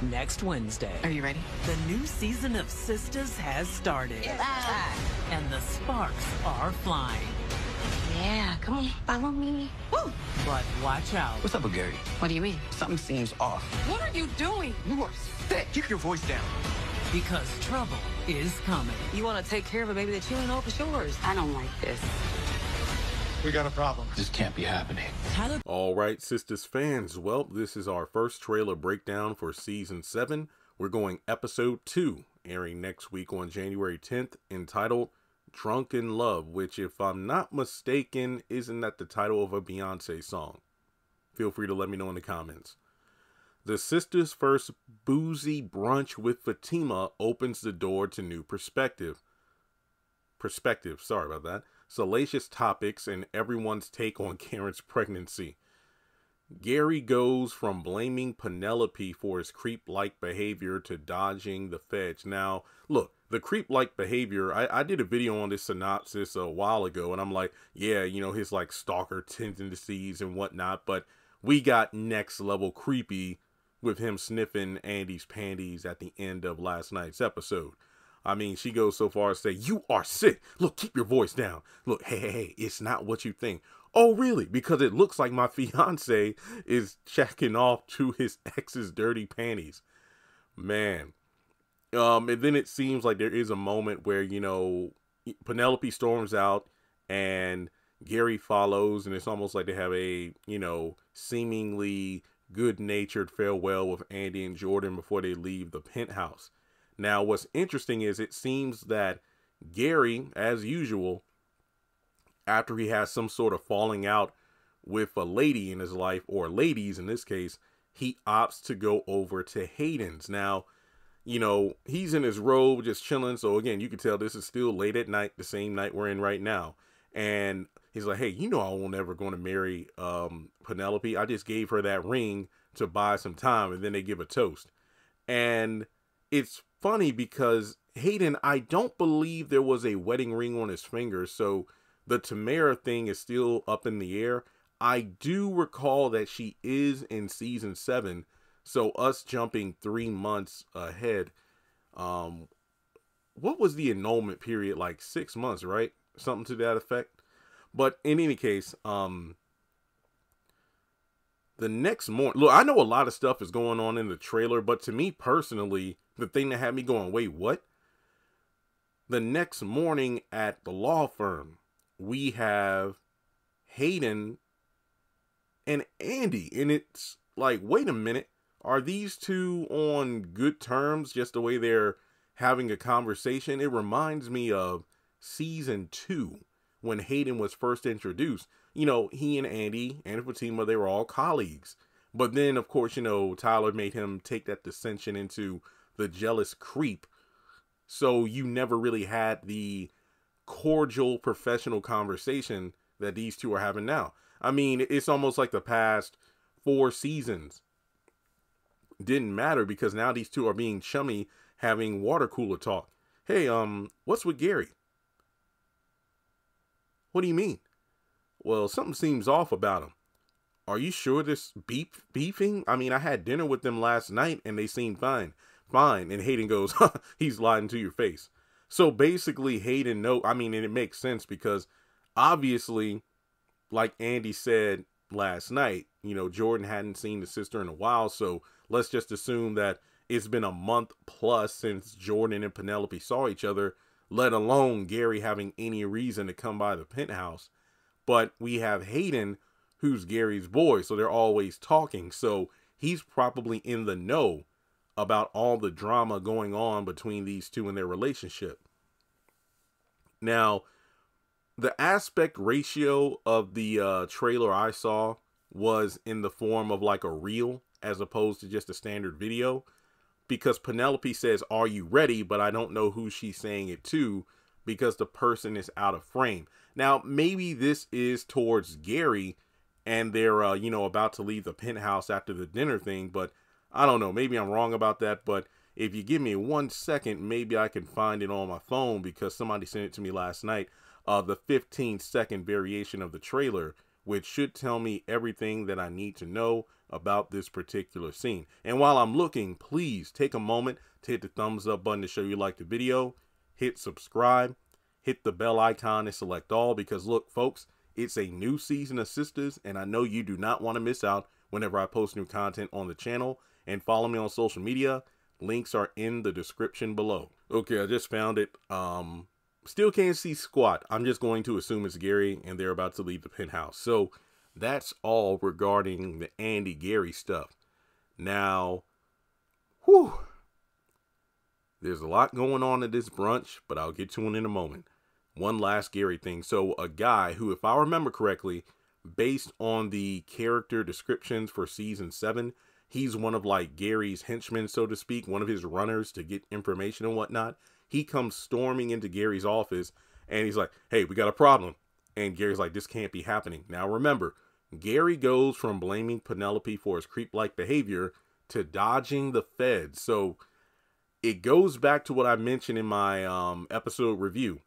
next Wednesday. Are you ready? The new season of Sistas has started. And the sparks are flying. Yeah, come on, follow me. Woo! But watch out. What's up with Gary? What do you mean? Something seems off. What are you doing? You are sick. Keep your voice down. Because trouble is coming. You want to take care of a baby that you don't know for sure. I don't like this. We got a problem. This can't be happening. All right, Sistas fans. Well, this is our first trailer breakdown for Season 7. We're going Episode 2, airing next week on January 10th, entitled Drunk in Love, which, if I'm not mistaken, isn't that the title of a Beyonce song? Feel free to let me know in the comments. The Sistas' first boozy brunch with Zatima opens the door to new perspective, sorry about that, salacious topics, and everyone's take on Karen's pregnancy. Gary goes from blaming Penelope for his creep-like behavior to dodging the feds. Now, look, the creep-like behavior, I did a video on this synopsis a while ago, and I'm like, yeah, you know, his like stalker tendencies and whatnot, but we got next level creepy with him sniffing Andy's panties at the end of last night's episode. I mean, she goes so far as to say, "You are sick. Look, keep your voice down. Look, hey, it's not what you think." Oh, really? Because it looks like my fiance is checking off to his ex's dirty panties. Man. And then it seems like there is a moment where, you know, Penelope storms out and Gary follows, and it's almost like they have a, you know, seemingly good-natured farewell with Andy and Jordan before they leave the penthouse. Now, what's interesting is it seems that Gary, as usual, after he has some sort of falling out with a lady in his life, or ladies in this case, he opts to go over to Hayden's. Now, you know, he's in his robe just chilling. So again, you can tell this is still late at night, the same night we're in right now. And he's like, "Hey, you know I won't ever going to marry Penelope. I just gave her that ring to buy some time." And then they give a toast. And it's funny because Hayden, I don't believe there was a wedding ring on his finger. So the Tamara thing is still up in the air. I do recall that she is in Season 7. So us jumping 3 months ahead. What was the annulment period? Like 6 months, right? Something to that effect. But in any case, the next morning, look, I know a lot of stuff is going on in the trailer, but to me personally, the thing that had me going, wait, what? The next morning at the law firm, we have Hayden and Andy, and it's like, wait a minute, are these two on good terms just the way they're having a conversation? It reminds me of Season 2 when Hayden was first introduced. You know, he and Andy and Fatima, they were all colleagues. But then, of course, you know, Tyler made him take that dissension into the jealous creep. So you never really had the cordial professional conversation that these two are having now. I mean, it's almost like the past 4 seasons didn't matter because now these two are being chummy, having water cooler talk. "Hey, what's with Gary?" "What do you mean?" "Well, something seems off about him." "Are you sure this beefing? I mean, I had dinner with them last night and they seemed fine. Fine. And Hayden goes, "He's lying to your face." So basically Hayden, and it makes sense because obviously, like Andy said last night, you know, Jordan hadn't seen his sister in a while. So let's just assume that it's been a month plus since Jordan and Penelope saw each other, let alone Gary having any reason to come by the penthouse. But we have Hayden, who's Gary's boy, so they're always talking. So he's probably in the know about all the drama going on between these two in their relationship. Now, the aspect ratio of the trailer I saw was in the form of like a reel as opposed to just a standard video, because Penelope says, "Are you ready?" But I don't know who she's saying it to because the person is out of frame. Now, maybe this is towards Gary and they're, you know, about to leave the penthouse after the dinner thing, but I don't know. Maybe I'm wrong about that, but if you give me 1 second, maybe I can find it on my phone because somebody sent it to me last night. The 15-second variation of the trailer which should tell me everything that I need to know about this particular scene. And while I'm looking, please take a moment to hit the thumbs up button to show you like the video, hit subscribe, hit the bell icon and select all, because look, folks, it's a new season of Sistas, and I know you do not want to miss out whenever I post new content on the channel. And follow me on social media. Links are in the description below. Okay, I just found it. Still can't see squat. I'm just going to assume it's Gary and they're about to leave the penthouse. So that's all regarding the Andy Gary stuff. Now, whew, there's a lot going on at this brunch, but I'll get to it in a moment. One last Gary thing. So a guy who, if I remember correctly, based on the character descriptions for season 7, he's one of like Gary's henchmen, so to speak, one of his runners to get information and whatnot. He comes storming into Gary's office and he's like, hey, we got a problem. And Gary's like, this can't be happening. Now remember, Gary goes from blaming Penelope for his creep-like behavior to dodging the feds. So it goes back to what I mentioned in my episode review.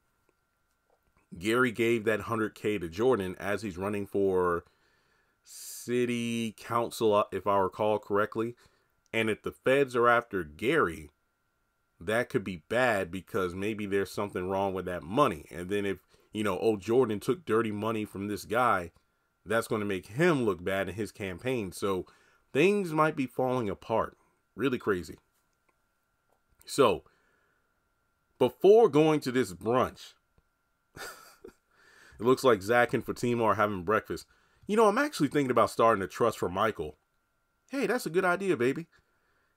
Gary gave that $100K to Jordan as he's running for city council, if I recall correctly. And if the feds are after Gary, that could be bad because maybe there's something wrong with that money. And then if, you know, old Jordan took dirty money from this guy, that's going to make him look bad in his campaign. So things might be falling apart. Really crazy. So before going to this brunch, it looks like Zach and Fatima are having breakfast. You know, I'm actually thinking about starting a trust for Michael. Hey, that's a good idea, baby.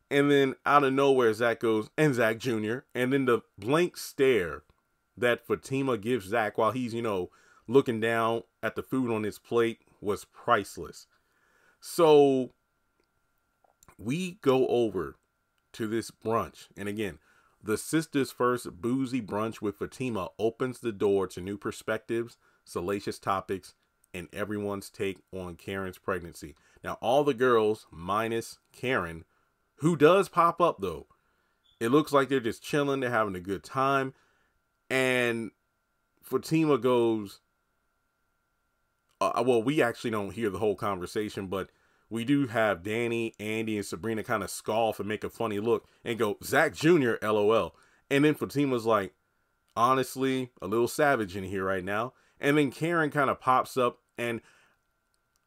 And then out of nowhere, Zach goes, and Zach Jr. And then the blank stare that Fatima gives Zach while he's, you know, looking down at the food on his plate was priceless. So we go over to this brunch. And again, the Sisters' first boozy brunch with Fatima opens the door to new perspectives, salacious topics, and everyone's take on Karen's pregnancy. Now, all the girls, minus Karen, who does pop up though, it looks like they're just chilling, they're having a good time. And Fatima goes, well, we actually don't hear the whole conversation, but we do have Danny, Andy, and Sabrina kind of scoff and make a funny look and go, Zach Jr., LOL. And then Fatima's like, honestly, a little savage in here right now. And then Karen kind of pops up, and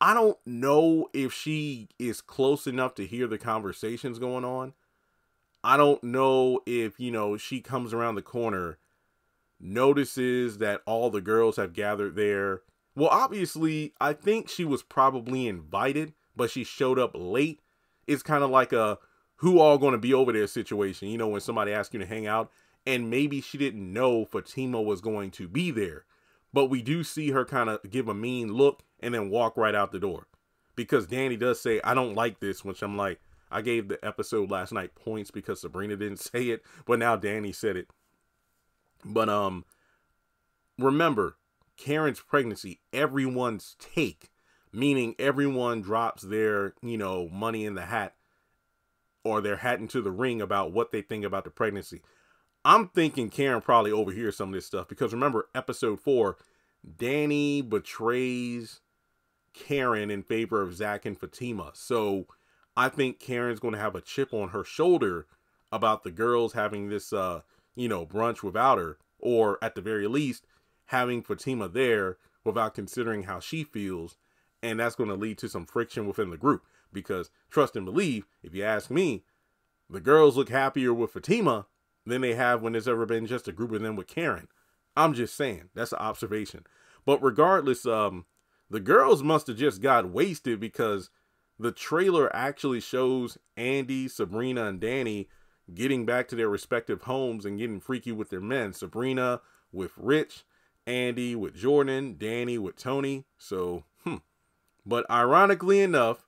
I don't know if she is close enough to hear the conversations going on. I don't know if, you know, she comes around the corner, notices that all the girls have gathered there. Well, obviously, I think she was probably invited, but she showed up late. It's kind of like a who all going to be over there situation. You know, when somebody asks you to hang out, and maybe she didn't know Fatima was going to be there. But we do see her kind of give a mean look and then walk right out the door. Because Danny does say, I don't like this, which I'm like, I gave the episode last night points because Sabrina didn't say it, but now Danny said it. But remember, Karen's pregnancy, everyone's take, meaning everyone drops their, you know, money in the hat or their hat into the ring about what they think about the pregnancy. I'm thinking Karen probably overhears some of this stuff because remember episode 4, Danny betrays Karen in favor of Zach and Fatima. So I think Karen's going to have a chip on her shoulder about the girls having this, you know, brunch without her, or at the very least having Fatima there without considering how she feels. And that's going to lead to some friction within the group because trust and believe, if you ask me, the girls look happier with Fatima than they have when there's ever been just a group of them with Karen. I'm just saying, that's an observation. But regardless, the girls must have just got wasted because the trailer actually shows Andy, Sabrina, and Danny getting back to their respective homes and getting freaky with their men. Sabrina with Rich, Andy with Jordan, Danny with Tony. So, But ironically enough,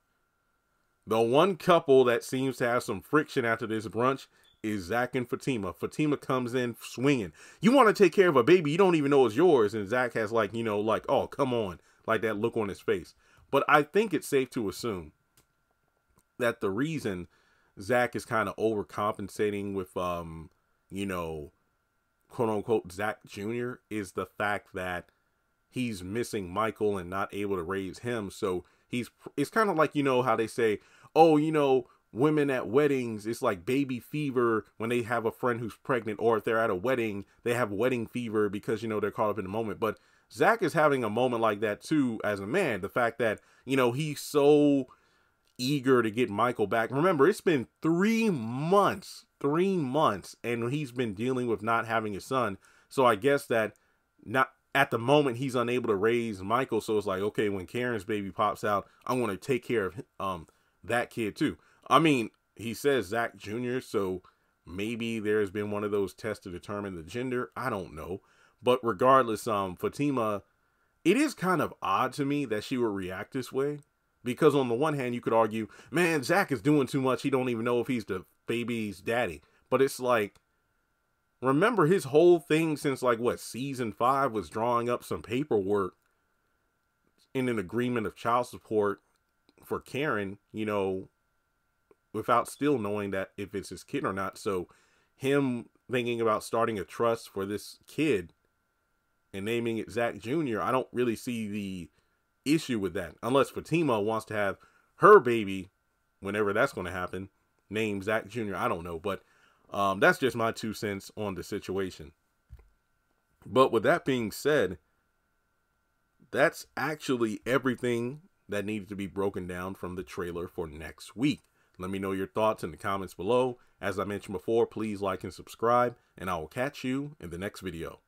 the one couple that seems to have some friction after this brunch is Zach and Fatima. Fatima comes in swinging. You want to take care of a baby you don't even know is yours. And Zach has like, you know, like, oh, come on. Like that look on his face. But I think it's safe to assume that the reason Zach is kind of overcompensating with, you know, quote unquote, Zach Jr. is the fact that he's missing Michael and not able to raise him. So it's kind of like, you know, how they say, oh, you know, women at weddings, it's like baby fever when they have a friend who's pregnant, or if they're at a wedding, they have wedding fever because, you know, they're caught up in the moment. But Zach is having a moment like that too as a man. The fact that, you know, he's so eager to get Michael back. Remember, it's been 3 months, and he's been dealing with not having a son. So I guess that not at the moment he's unable to raise Michael. So it's like, okay, when Karen's baby pops out, I want to take care of that kid too. I mean, he says Zach Jr., so maybe there's been one of those tests to determine the gender. I don't know. But regardless, Fatima, it is kind of odd to me that she would react this way. Because on the one hand, you could argue, man, Zach is doing too much. He don't even know if he's the baby's daddy. But it's like, remember his whole thing since like, what, season 5 was drawing up some paperwork in an agreement of child support for Karen, you know, without still knowing that if it's his kid or not. So him thinking about starting a trust for this kid and naming it Zach Jr., I don't really see the issue with that. Unless Fatima wants to have her baby, whenever that's going to happen, named Zach Jr., I don't know. But that's just my 2 cents on the situation. But with that being said, that's actually everything that needed to be broken down from the trailer for next week. Let me know your thoughts in the comments below. As I mentioned before, please like and subscribe, and I will catch you in the next video.